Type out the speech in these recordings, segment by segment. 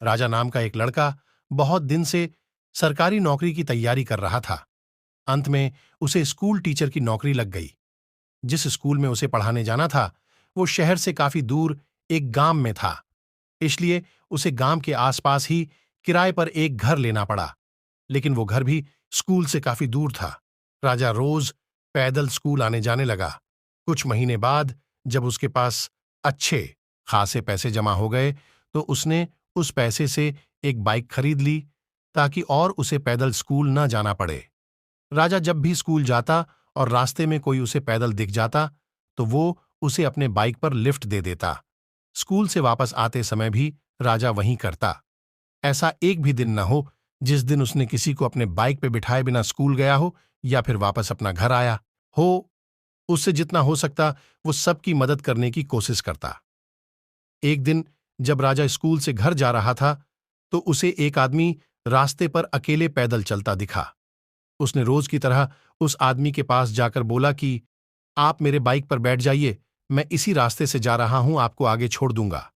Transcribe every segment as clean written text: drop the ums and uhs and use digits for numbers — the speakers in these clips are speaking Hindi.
राजा नाम का एक लड़का बहुत दिन से सरकारी नौकरी की तैयारी कर रहा था। अंत में उसे स्कूल टीचर की नौकरी लग गई। जिस स्कूल में उसे पढ़ाने जाना था वो शहर से काफी दूर एक गांव में था, इसलिए उसे गांव के आसपास ही किराए पर एक घर लेना पड़ा। लेकिन वो घर भी स्कूल से काफी दूर था। राजा रोज पैदल स्कूल आने जाने लगा। कुछ महीने बाद जब उसके पास अच्छे खासे पैसे जमा हो गए तो उसने उस पैसे से एक बाइक खरीद ली ताकि और उसे पैदल स्कूल न जाना पड़े। राजा जब भी स्कूल जाता और रास्ते में कोई उसे पैदल दिख जाता तो वो उसे अपने बाइक पर लिफ्ट दे देता। स्कूल से वापस आते समय भी राजा वहीं करता। ऐसा एक भी दिन न हो जिस दिन उसने किसी को अपने बाइक पे बिठाए बिना स्कूल गया हो या फिर वापस अपना घर आया हो। उससे जितना हो सकता वो सबकी मदद करने की कोशिश करता। एक दिन जब राजा स्कूल से घर जा रहा था तो उसे एक आदमी रास्ते पर अकेले पैदल चलता दिखा। उसने रोज की तरह उस आदमी के पास जाकर बोला कि आप मेरे बाइक पर बैठ जाइए, मैं इसी रास्ते से जा रहा हूं, आपको आगे छोड़ दूंगा।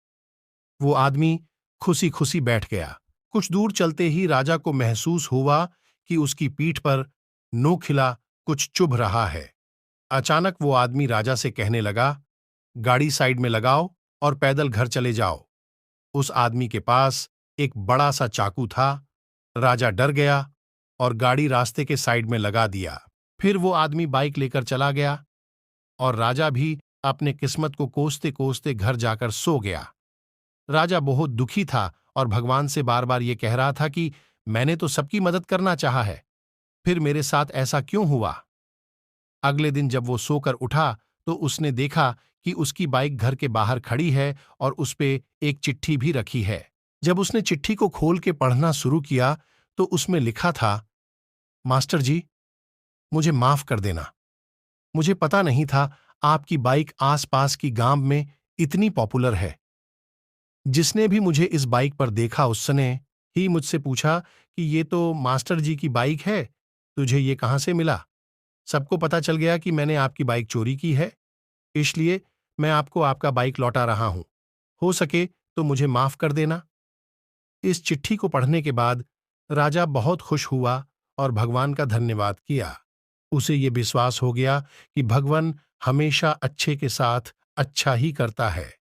वो आदमी खुशी खुशी बैठ गया। कुछ दूर चलते ही राजा को महसूस हुआ कि उसकी पीठ पर नोखिला कुछ चुभ रहा है। अचानक वो आदमी राजा से कहने लगा, गाड़ी साइड में लगाओ और पैदल घर चले जाओ। उस आदमी के पास एक बड़ा सा चाकू था। राजा डर गया और गाड़ी रास्ते के साइड में लगा दिया। फिर वो आदमी बाइक लेकर चला गया और राजा भी अपने किस्मत को कोसते कोसते घर जाकर सो गया। राजा बहुत दुखी था और भगवान से बार बार ये कह रहा था कि मैंने तो सबकी मदद करना चाहा है, फिर मेरे साथ ऐसा क्यों हुआ। अगले दिन जब वो सोकर उठा तो उसने देखा कि उसकी बाइक घर के बाहर खड़ी है और उस पे एक चिट्ठी भी रखी है। जब उसने चिट्ठी को खोल के पढ़ना शुरू किया तो उसमें लिखा था, मास्टर जी, मुझे माफ कर देना। मुझे पता नहीं था आपकी बाइक आसपास की गांव में इतनी पॉपुलर है। जिसने भी मुझे इस बाइक पर देखा उसने ही मुझसे पूछा कि ये तो मास्टर जी की बाइक है, तुझे ये कहां से मिला। सबको पता चल गया कि मैंने आपकी बाइक चोरी की है, इसलिए मैं आपको आपका बाइक लौटा रहा हूं। हो सके तो मुझे माफ कर देना। इस चिट्ठी को पढ़ने के बाद राजा बहुत खुश हुआ और भगवान का धन्यवाद किया। उसे ये विश्वास हो गया कि भगवान हमेशा अच्छे के साथ अच्छा ही करता है।